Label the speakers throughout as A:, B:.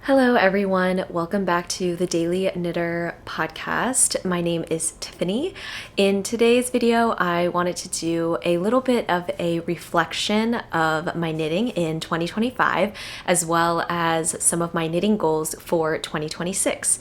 A: Hello everyone, welcome back to the Daily Knitter podcast. My name is Tiffany. In today's video, I wanted to do a little bit of a reflection of my knitting in 2025, as well as some of my knitting goals for 2026.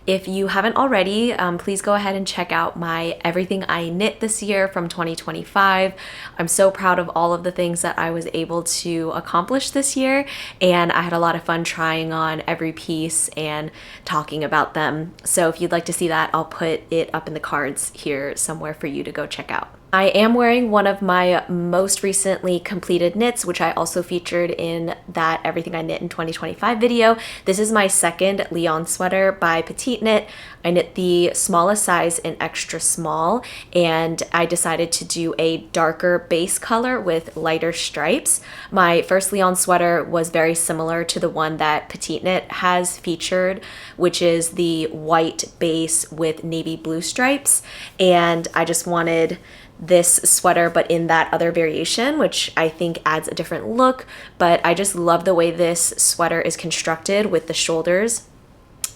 A: If you haven't already, please go ahead and check out my Everything I Knit this year from 2025. I'm so proud of all of the things that I was able to accomplish this year, and I had a lot of fun trying on every piece and talking about them. So if you'd like to see that, I'll put it up in the cards here somewhere for you to go check out. I am wearing one of my most recently completed knits, which I also featured in that Everything I Knit in 2025 video. This is my second Leon sweater by Petite Knit. I knit the smallest size in extra small, and I decided to do a darker base color with lighter stripes. My first Leon sweater was very similar to the one that Petite Knit has featured, which is the white base with navy blue stripes, and I just wanted this sweater but in that other variation, which I think adds a different look. But I just love the way this sweater is constructed with the shoulders,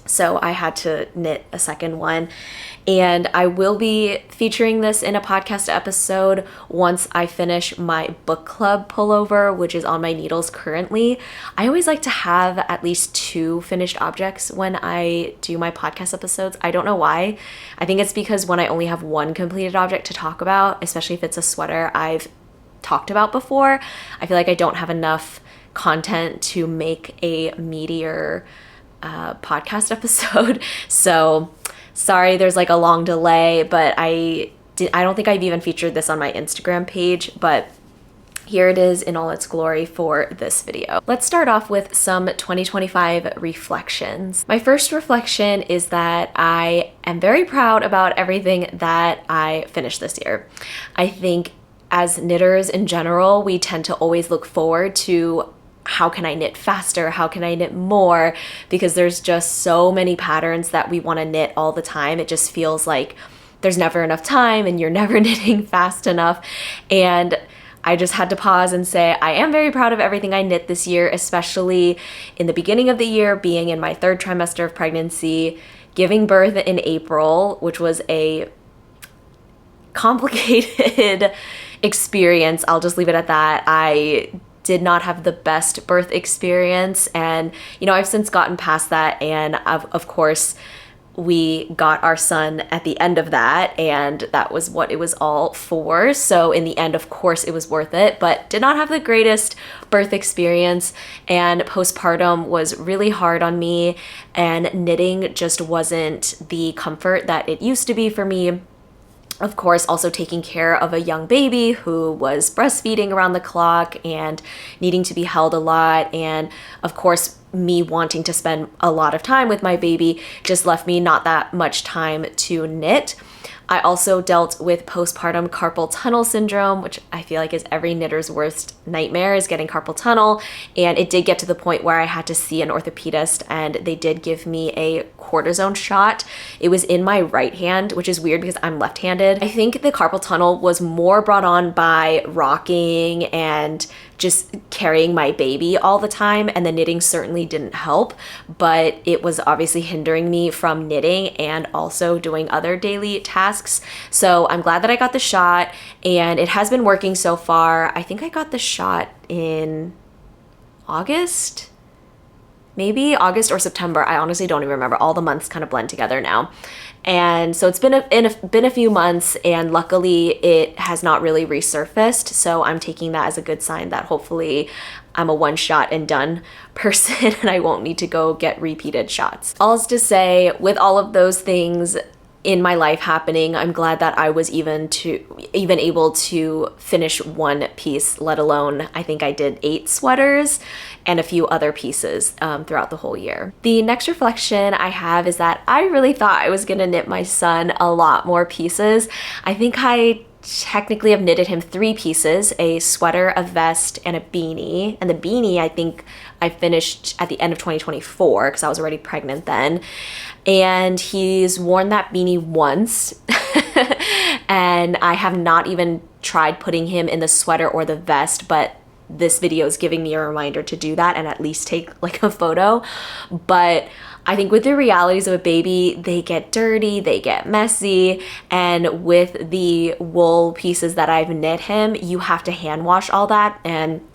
A: so I had to knit a second one, and I will be featuring this in a podcast episode once I finish my book club pullover, which is on my needles currently. I always like to have at least 2 finished objects when I do my podcast episodes. I don't know why. I think it's because when I only have one completed object to talk about, especially if it's a sweater I've talked about before, I feel like I don't have enough content to make a meatier podcast episode. So sorry there's like a long delay, but I don't think I've even featured this on my Instagram page, but here it is in all its glory for this video. Let's start off with some 2025 reflections. My first reflection is that I am very proud about everything that I finished this year. I think as knitters in general, we tend to always look forward to how can I knit faster? How can I knit more? Because there's just so many patterns that we want to knit all the time. It just feels like there's never enough time and you're never knitting fast enough. And I just had to pause and say, I am very proud of everything I knit this year, especially in the beginning of the year, being in my 3rd trimester of pregnancy, giving birth in April, which was a complicated experience. I'll just leave it at that. I did not have the best birth experience, and I've since gotten past that, and of course we got our son at the end of that, and that was what it was all for. So in the end, of course, it was worth it, but did not have the greatest birth experience, and postpartum was really hard on me, and knitting just wasn't the comfort that it used to be for me. Of course, also taking care of a young baby who was breastfeeding around the clock and needing to be held a lot. And of course, me wanting to spend a lot of time with my baby just left me not that much time to knit. I also dealt with postpartum carpal tunnel syndrome, which I feel like is every knitter's worst nightmare, is getting carpal tunnel. And it did get to the point where I had to see an orthopedist, and they did give me a cortisone shot. It was in my right hand, which is weird because I'm left-handed. I think the carpal tunnel was more brought on by rocking and just carrying my baby all the time, and the knitting certainly didn't help, but it was obviously hindering me from knitting and also doing other daily tasks. So I'm glad that I got the shot, and it has been working so far. I think I got the shot in August, maybe August or September. I honestly don't even remember. All the months kind of blend together now. And so it's been a few months, and luckily it has not really resurfaced. So I'm taking that as a good sign that hopefully I'm a one shot and done person and I won't need to go get repeated shots. All is to say, with all of those things in my life happening, I'm glad that I was even able to finish one piece, let alone I think I did 8 sweaters and a few other pieces throughout the whole year. The next reflection I have is that I really thought I was gonna knit my son a lot more pieces. I think I technically have knitted him 3 pieces, a sweater, a vest, and a beanie. And the beanie I think I finished at the end of 2024 because I was already pregnant then. And he's worn that beanie once and I have not even tried putting him in the sweater or the vest, but this video is giving me a reminder to do that and at least take like a photo. But I think with the realities of a baby, they get dirty, they get messy, and with the wool pieces that I've knit him, you have to hand wash all that, and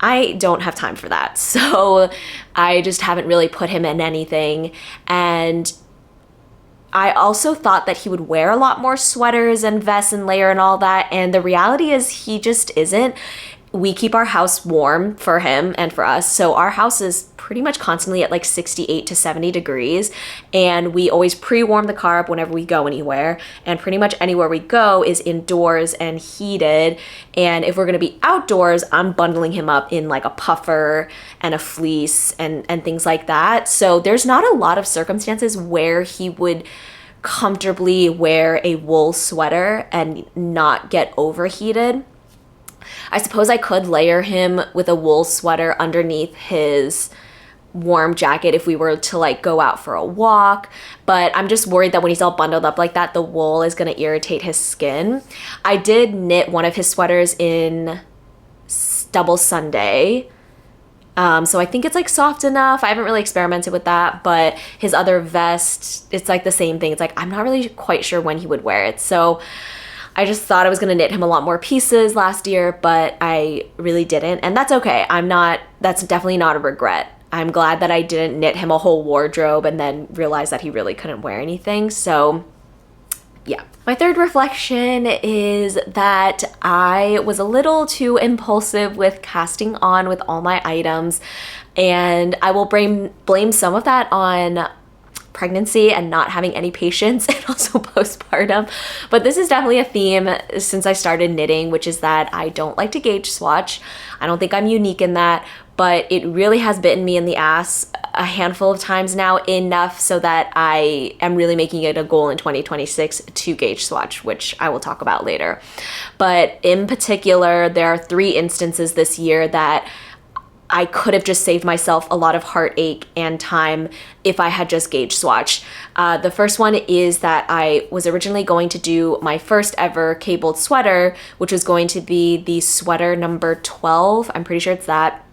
A: I don't have time for that. So I just haven't really put him in anything. And I also thought that he would wear a lot more sweaters and vests and layer and all that, and the reality is he just isn't. We keep our house warm for him and for us, so our house is pretty much constantly at like 68 to 70 degrees, and we always pre-warm the car up whenever we go anywhere, and pretty much anywhere we go is indoors and heated. And if we're going to be outdoors, I'm bundling him up in like a puffer and a fleece and things like that. So there's not a lot of circumstances where he would comfortably wear a wool sweater and not get overheated. I suppose I could layer him with a wool sweater underneath his warm jacket if we were to like go out for a walk, but I'm just worried that when he's all bundled up like that, the wool is going to irritate his skin. I did knit one of his sweaters in double Sunday, so I think it's like soft enough. I haven't really experimented with that, but his other vest, it's like the same thing. It's like I'm not really quite sure when he would wear it, so I just thought I was going to knit him a lot more pieces last year, but I really didn't, and that's okay. That's definitely not a regret. I'm glad that I didn't knit him a whole wardrobe and then realize that he really couldn't wear anything. So yeah. My third reflection is that I was a little too impulsive with casting on with all my items, and I will blame some of that on pregnancy and not having any patience, and also postpartum. But this is definitely a theme since I started knitting, which is that I don't like to gauge swatch. I don't think I'm unique in that, but it really has bitten me in the ass a handful of times now, enough so that I am really making it a goal in 2026 to gauge swatch, which I will talk about later. But in particular, there are 3 instances this year that I could have just saved myself a lot of heartache and time if I had just gauge swatched. The first one is that I was originally going to do my first ever cabled sweater, which was going to be the sweater number 12. I'm pretty sure it's that,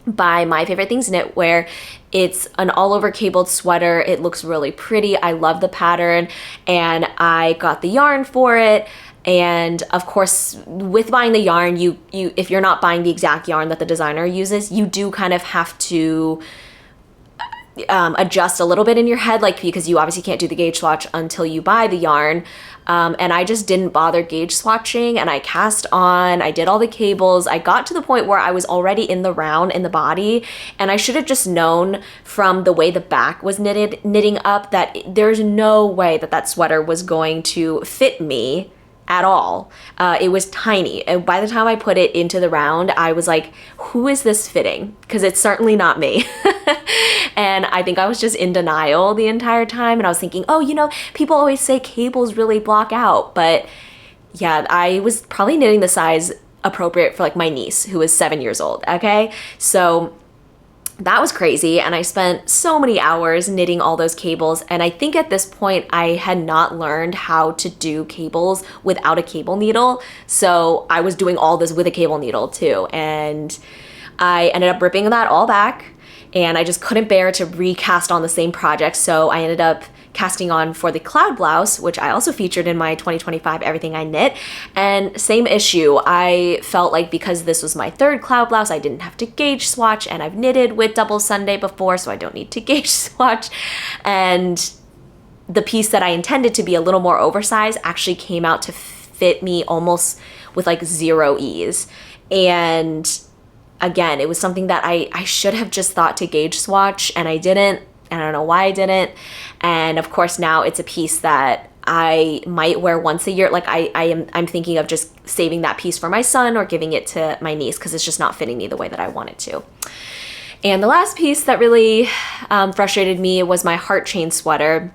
A: by My Favorite Things Knitwear. It's an all over cabled sweater. It looks really pretty. I love the pattern, and I got the yarn for it. And of course, with buying the yarn, you if you're not buying the exact yarn that the designer uses, you do kind of have to adjust a little bit in your head, like, because you obviously can't do the gauge swatch until you buy the yarn. And I just didn't bother gauge swatching, and I cast on, I did all the cables. I got to the point where I was already in the round in the body, and I should have just known from the way the back was knitting up that there's no way that that sweater was going to fit me at all. It was tiny, and by the time I put it into the round, I was like, who is this fitting? Because it's certainly not me. And I think I was just in denial the entire time, and I was thinking, oh, people always say cables really block out, but yeah, I was probably knitting the size appropriate for like my niece, who is 7 years old. Okay, so that was crazy, and I spent so many hours knitting all those cables, and I think at this point I had not learned how to do cables without a cable needle, so I was doing all this with a cable needle too, and I ended up ripping that all back, and I just couldn't bear to recast on the same project, so I ended up casting on for the cloud blouse, which I also featured in my 2025 Everything I Knit, and same issue. I felt like because this was my third cloud blouse, I didn't have to gauge swatch, and I've knitted with double Sunday before, so I don't need to gauge swatch, and the piece that I intended to be a little more oversized actually came out to fit me almost with like 0 ease. And again, it was something that I should have just thought to gauge swatch, and I didn't. I don't know why I didn't. And of course now it's a piece that I might wear once a year. Like I'm thinking of just saving that piece for my son or giving it to my niece, because it's just not fitting me the way that I want it to. And the last piece that really frustrated me was my heart chain sweater.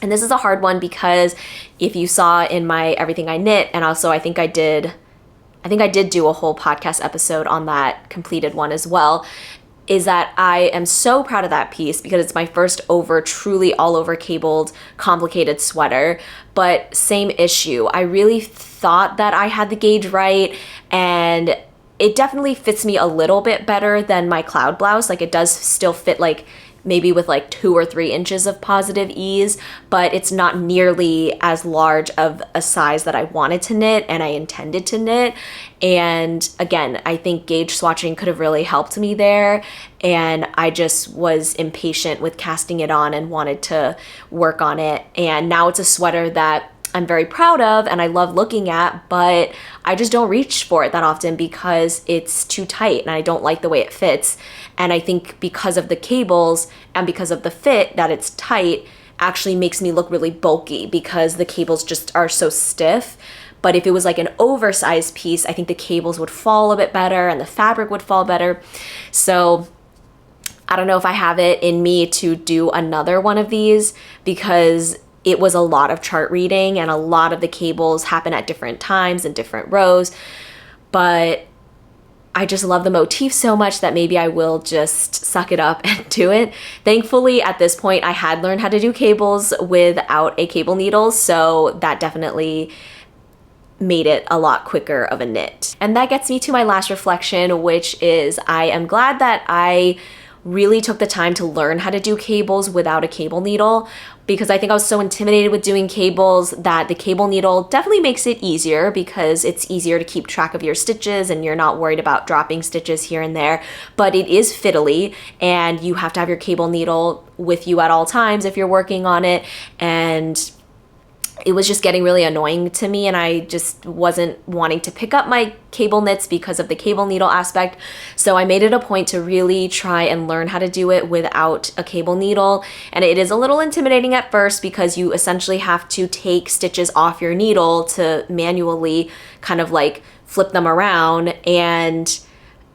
A: And this is a hard one because if you saw in my Everything I Knit, and also I think I did do a whole podcast episode on that completed one as well, is that I am so proud of that piece because it's my first truly all over cabled, complicated sweater. But same issue. I really thought that I had the gauge right, and it definitely fits me a little bit better than my cloud blouse. Like it does still fit like maybe with like 2 or 3 inches of positive ease, but it's not nearly as large of a size that I wanted to knit and I intended to knit. And again, I think gauge swatching could have really helped me there. And I just was impatient with casting it on and wanted to work on it. And now it's a sweater that I'm very proud of and I love looking at, but I just don't reach for it that often because it's too tight and I don't like the way it fits. And I think because of the cables and because of the fit that it's tight actually makes me look really bulky because the cables just are so stiff. But if it was like an oversized piece, I think the cables would fall a bit better and the fabric would fall better. So I don't know if I have it in me to do another one of these because it was a lot of chart reading and a lot of the cables happen at different times and different rows. But I just love the motif so much that maybe I will just suck it up and do it. Thankfully, at this point, I had learned how to do cables without a cable needle, so that definitely made it a lot quicker of a knit. And that gets me to my last reflection, which is I am glad that I really took the time to learn how to do cables without a cable needle, because I think I was so intimidated with doing cables that the cable needle definitely makes it easier because it's easier to keep track of your stitches and you're not worried about dropping stitches here and there. But it is fiddly and you have to have your cable needle with you at all times if you're working on it. And it was just getting really annoying to me and I just wasn't wanting to pick up my cable knits because of the cable needle aspect. So I made it a point to really try and learn how to do it without a cable needle. And it is a little intimidating at first because you essentially have to take stitches off your needle to manually kind of like flip them around. And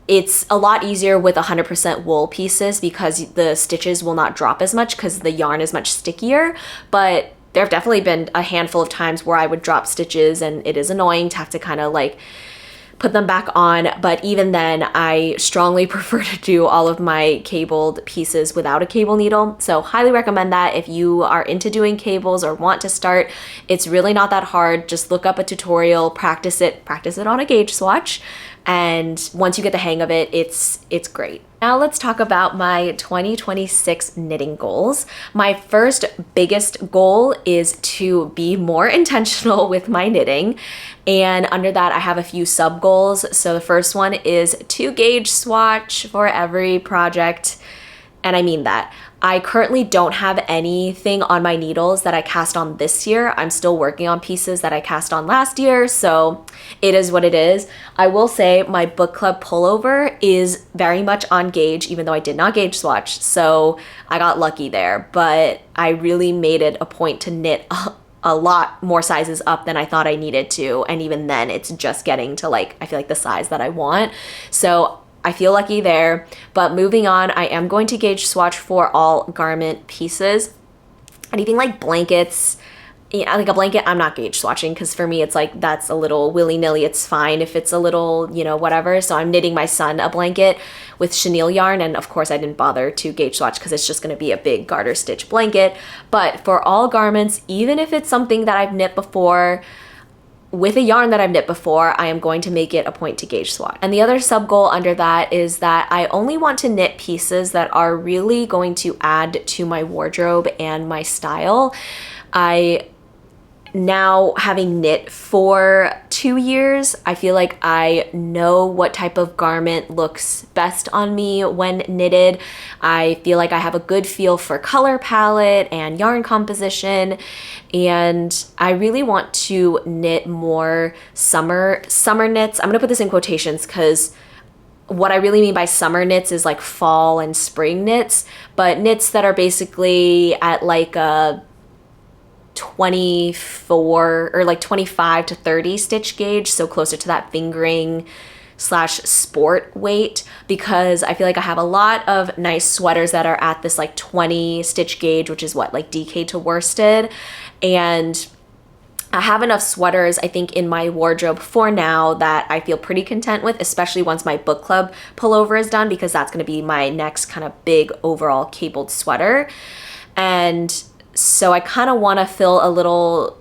A: it's a lot easier with 100% wool pieces because the stitches will not drop as much because the yarn is much stickier. But there have definitely been a handful of times where I would drop stitches and it is annoying to have to kind of like put them back on. But even then, I strongly prefer to do all of my cabled pieces without a cable needle. So highly recommend that if you are into doing cables or want to start. It's really not that hard. Just look up a tutorial, practice it on a gauge swatch. And once you get the hang of it, it's great. Now let's talk about my 2026 knitting goals. My first biggest goal is to be more intentional with my knitting. And under that, I have a few sub goals. So the first one is to gauge swatch for every project. And I mean that. I currently don't have anything on my needles that I cast on this year. I'm still working on pieces that I cast on last year, so it is what it is. I will say my book club pullover is very much on gauge, even though I did not gauge swatch, so I got lucky there. But I really made it a point to knit a lot more sizes up than I thought I needed to, and even then it's just getting to like, I feel like the size that I want. So I feel lucky there. But moving on, I am going to gauge swatch for all garment pieces. Anything like blankets, like a blanket, I'm not gauge swatching because for me it's like that's a little willy-nilly. It's fine if it's a little, whatever. So I'm knitting my son a blanket with chenille yarn, and of course I didn't bother to gauge swatch because it's just going to be a big garter stitch blanket. But for all garments, even if it's something that I've knit before, with a yarn that I've knit before, I am going to make it a point to gauge swatch. And the other sub goal under that is that I only want to knit pieces that are really going to add to my wardrobe and my style. Now, having knit for 2 years, I feel like I know what type of garment looks best on me when knitted. I feel like I have a good feel for color palette and yarn composition, and I really want to knit more summer knits. I'm gonna put this in quotations because what I really mean by summer knits is like fall and spring knits, but knits that are basically at like a 24 or like 25 to 30 stitch gauge, so closer to that fingering / sport weight, because I feel like I have a lot of nice sweaters that are at this like 20 stitch gauge, which is what, like DK to worsted. And I have enough sweaters, I think, in my wardrobe for now that I feel pretty content with, especially once my book club pullover is done, because that's going to be my next kind of big overall cabled sweater. And so I kind of want to fill a little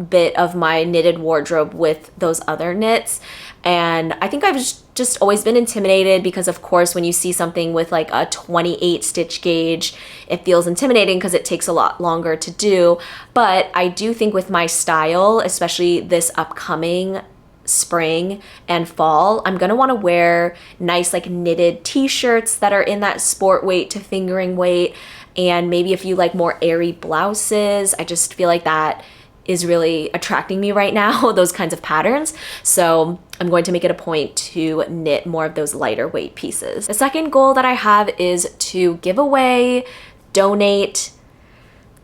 A: bit of my knitted wardrobe with those other knits. And I think I've just always been intimidated because, of course, when you see something with like a 28 stitch gauge, it feels intimidating because it takes a lot longer to do. But I do think with my style, especially this upcoming spring and fall, I'm gonna want to wear nice like knitted t-shirts that are in that sport weight to fingering weight, and maybe a few like more airy blouses. I just feel like that is really attracting me right now, those kinds of patterns. So I'm going to make it a point to knit more of those lighter weight pieces. The second goal that I have is to give away, donate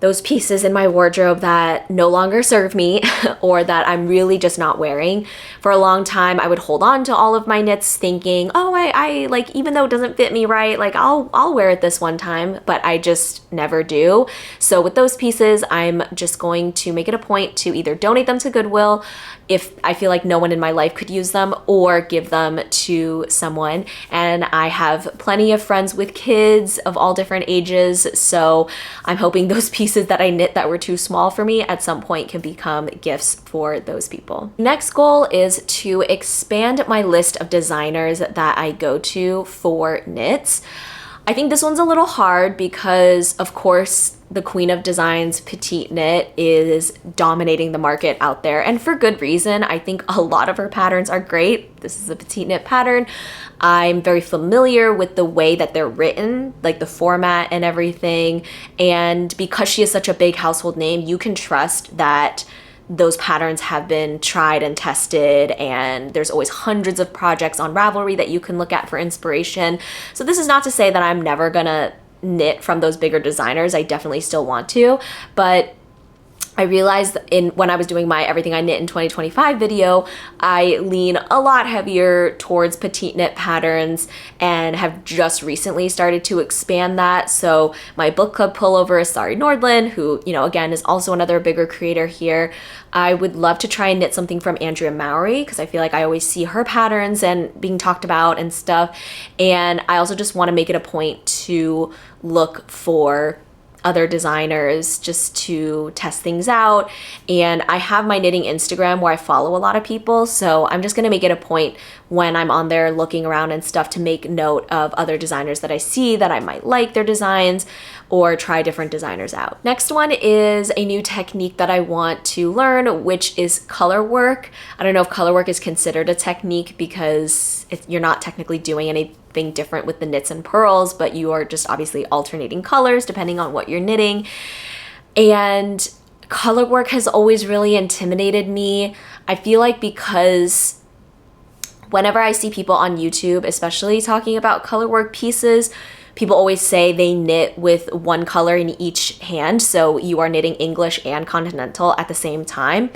A: those pieces in my wardrobe that no longer serve me or that I'm really just not wearing. For a long time, I would hold on to all of my knits thinking, oh, I like, even though it doesn't fit me right, like I'll wear it this one time, but I just never do. So with those pieces, I'm just going to make it a point to either donate them to Goodwill if I feel like no one in my life could use them, or give them to someone. And I have plenty of friends with kids of all different ages, so I'm hoping those pieces that I knit that were too small for me at some point can become gifts for those people. Next goal is to expand my list of designers that I go to for knits. I think this one's a little hard because, of course, the Queen of Designs Petite Knit is dominating the market out there, and for good reason. I think a lot of her patterns are great. This is a Petite Knit pattern. I'm very familiar with the way that they're written, like the format and everything, and because she is such a big household name, you can trust that those patterns have been tried and tested, and there's always hundreds of projects on Ravelry that you can look at for inspiration. So this is not to say that I'm never gonna knit from those bigger designers. I definitely still want to, but I realized when I was doing my Everything I Knit in 2025 video, I lean a lot heavier towards petite knit patterns and have just recently started to expand that. So my book club pullover is Sari Nordlund, who, again, is also another bigger creator here. I would love to try and knit something from Andrea Mowry because I feel like I always see her patterns and being talked about and stuff. And I also just want to make it a point to look for other designers just to test things out. And I have my knitting Instagram where I follow a lot of people, so I'm just gonna make it a point when I'm on there looking around and stuff to make note of other designers that I see that I might like their designs, or try different designers out. Next one is a new technique that I want to learn, which is color work. I don't know if color work is considered a technique because you're not technically doing anything different with the knits and purls, but you are just obviously alternating colors depending on what you're knitting. And color work has always really intimidated me. I feel like because whenever I see people on YouTube, especially talking about color work pieces, people always say they knit with one color in each hand, so you are knitting English and continental at the same time.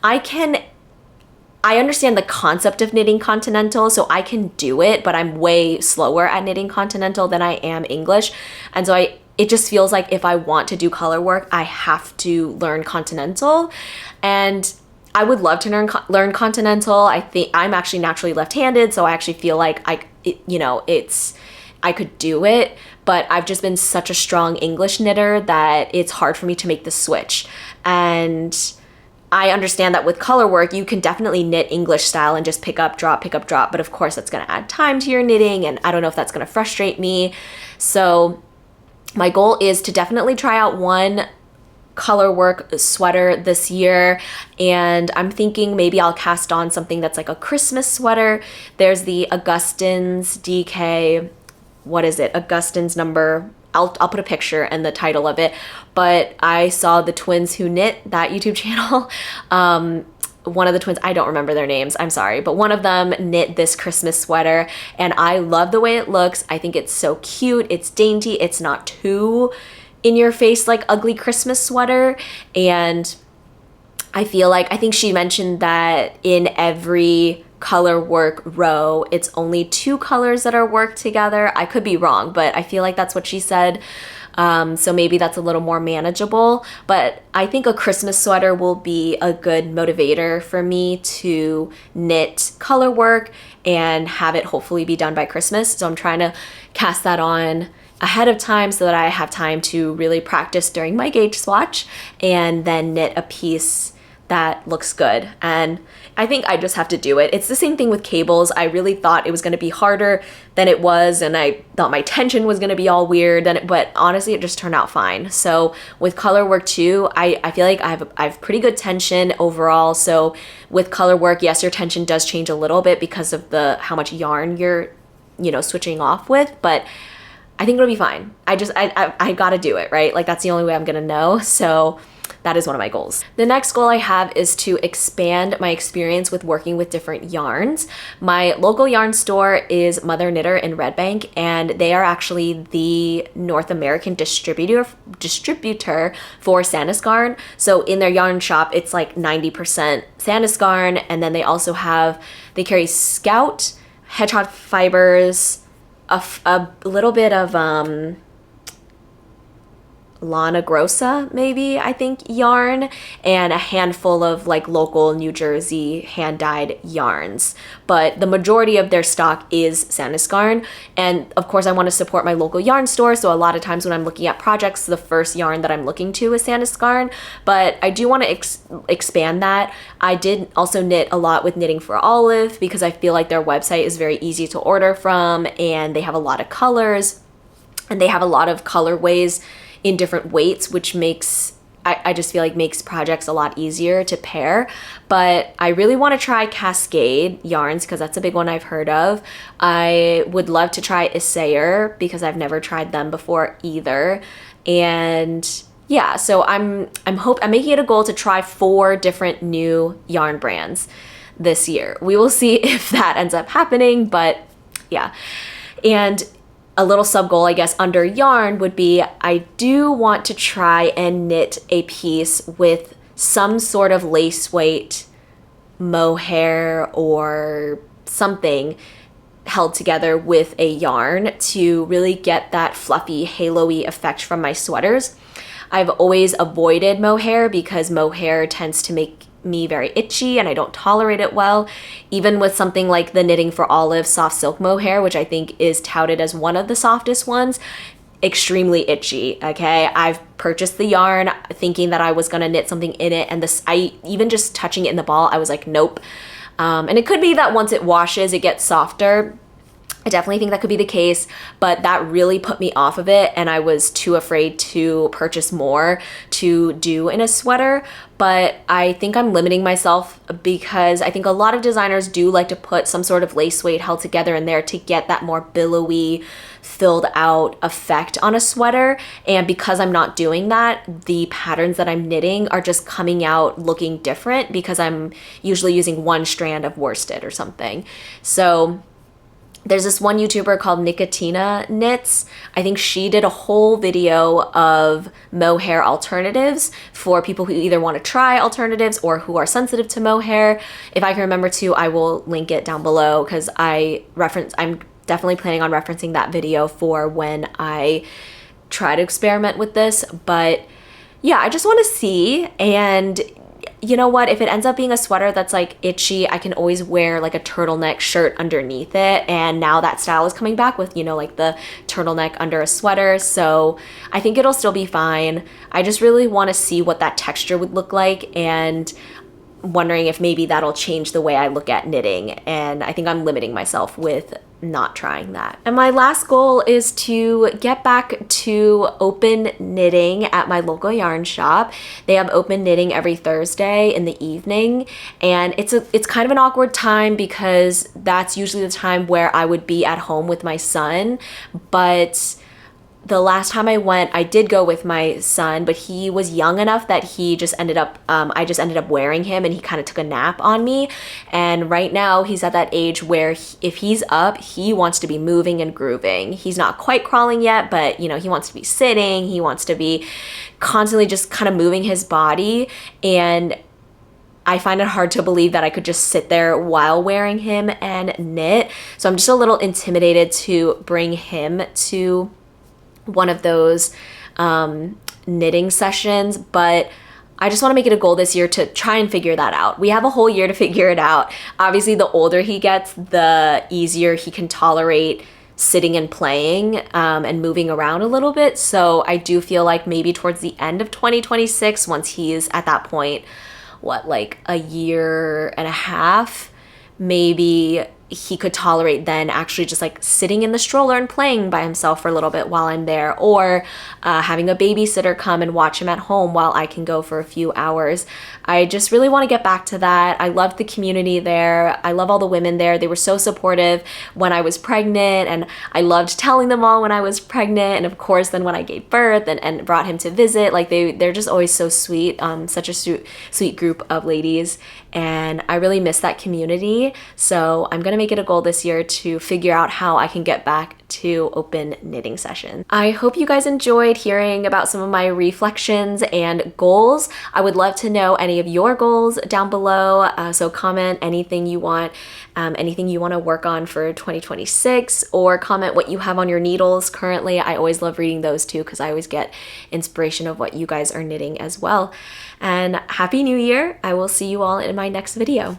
A: I understand the concept of knitting continental, so I can do it, but I'm way slower at knitting continental than I am English. And so it just feels like if I want to do color work, I have to learn continental. And I would love to learn continental. I think I'm actually naturally left-handed, so I actually feel like I could do it, but I've just been such a strong English knitter that it's hard for me to make the switch. And I understand that with color work, you can definitely knit English style and just pick up, drop, but of course that's gonna add time to your knitting, and I don't know if that's gonna frustrate me. So my goal is to definitely try out one color work sweater this year, and I'm thinking maybe I'll cast on something that's like a Christmas sweater. There's the Augustins DK, what is it? Augustins number, I'll put a picture and the title of it, but I saw the Twins Who Knit, that YouTube channel. One of the twins, I don't remember their names, I'm sorry, but one of them knit this Christmas sweater, and I love the way it looks. I think it's so cute, it's dainty, it's not too in your face like ugly Christmas sweater. And I think she mentioned that in every color work row, it's only 2 colors that are worked together. I could be wrong, but I feel like that's what she said. So maybe that's a little more manageable, but I think a Christmas sweater will be a good motivator for me to knit color work and have it hopefully be done by Christmas. So I'm trying to cast that on ahead of time so that I have time to really practice during my gauge swatch and then knit a piece that looks good. And I think I just have to do it. It's the same thing with cables. I really thought it was going to be harder than it was, and I thought my tension was going to be all weird, but honestly it just turned out fine. So with color work too, I feel like I have pretty good tension overall. So with color work, yes, your tension does change a little bit because of how much yarn you're switching off with, but I think it'll be fine. I gotta do it, right? Like, that's the only way I'm gonna know. So that is one of my goals. The next goal I have is to expand my experience with working with different yarns. My local yarn store is Mother Knitter in Red Bank, and they are actually the North American distributor for Sandisgarn. So in their yarn shop, it's like 90% Sandisgarn, and then they carry Scout, Hedgehog fibers, a little bit of Lana Grossa, maybe, I think, yarn, and a handful of like local New Jersey hand-dyed yarns. But the majority of their stock is Sandisgarn. And of course, I want to support my local yarn store. So a lot of times when I'm looking at projects, the first yarn that I'm looking to is Sandisgarn. But I do want to expand that. I did also knit a lot with Knitting for Olive because I feel like their website is very easy to order from, and they have a lot of colors, and they have a lot of colorways in different weights, which I just feel like makes projects a lot easier to pair. But I really want to try Cascade yarns because that's a big one I've heard of. I would love to try Isayer because I've never tried them before either. And yeah, so I'm making it a goal to try 4 different new yarn brands this year. We will see if that ends up happening, but yeah. And a little sub goal, I guess, under yarn would be I do want to try and knit a piece with some sort of lace weight mohair or something held together with a yarn to really get that fluffy, halo-y effect from my sweaters. I've always avoided mohair because mohair tends to make me very itchy and I don't tolerate it well. Even with something like the Knitting for Olive soft silk mohair, which I think is touted as one of the softest ones, extremely itchy. Okay, I've purchased the yarn thinking that I was gonna knit something in it, and even just touching it in the ball, I was like, nope. And it could be that once it washes, it gets softer. I definitely think that could be the case, but that really put me off of it, and I was too afraid to purchase more to do in a sweater. But I think I'm limiting myself because I think a lot of designers do like to put some sort of lace weight held together in there to get that more billowy, filled out effect on a sweater. And because I'm not doing that, the patterns that I'm knitting are just coming out looking different because I'm usually using one strand of worsted or something. So there's this one YouTuber called Nicotina Knits. I think she did a whole video of mohair alternatives for people who either want to try alternatives or who are sensitive to mohair. If I can remember to, I will link it down below because I'm definitely planning on referencing that video for when I try to experiment with this. But yeah, I just want to see, and you know what, if it ends up being a sweater that's like itchy, I can always wear like a turtleneck shirt underneath it. And now that style is coming back with, like the turtleneck under a sweater. So I think it'll still be fine. I just really want to see what that texture would look like, and wondering if maybe that'll change the way I look at knitting. And I think I'm limiting myself with not trying that. And my last goal is to get back to open knitting at my local yarn shop. They have open knitting every Thursday in the evening, and it's kind of an awkward time because that's usually the time where I would be at home with my son. But the last time I went, I did go with my son, but he was young enough that he just ended up, I just ended up wearing him, and he kind of took a nap on me. And right now he's at that age where if he's up, he wants to be moving and grooving. He's not quite crawling yet, but he wants to be sitting. He wants to be constantly just kind of moving his body. And I find it hard to believe that I could just sit there while wearing him and knit. So I'm just a little intimidated to bring him to one of those knitting sessions, but I just want to make it a goal this year to try and figure that out. We have a whole year to figure it out. Obviously, the older he gets, the easier he can tolerate sitting and playing and moving around a little bit. So I do feel like maybe towards the end of 2026, once he's at that point like a year and a half, maybe he could tolerate then actually just like sitting in the stroller and playing by himself for a little bit while I'm there, or having a babysitter come and watch him at home while I can go for a few hours. I just really want to get back to that. I loved the community there. I love all the women there. They were so supportive when I was pregnant, and I loved telling them all when I was pregnant, and of course then when I gave birth and brought him to visit. Like they're just always so sweet, such a sweet group of ladies, and I really miss that community. So I'm gonna make it a goal this year to figure out how I can get back to open knitting sessions. I hope you guys enjoyed hearing about some of my reflections and goals. I would love to know any of your goals down below. So comment anything you want to work on for 2026, or comment what you have on your needles currently. I always love reading those too, because I always get inspiration of what you guys are knitting as well. And Happy New Year. I will see you all in my next video.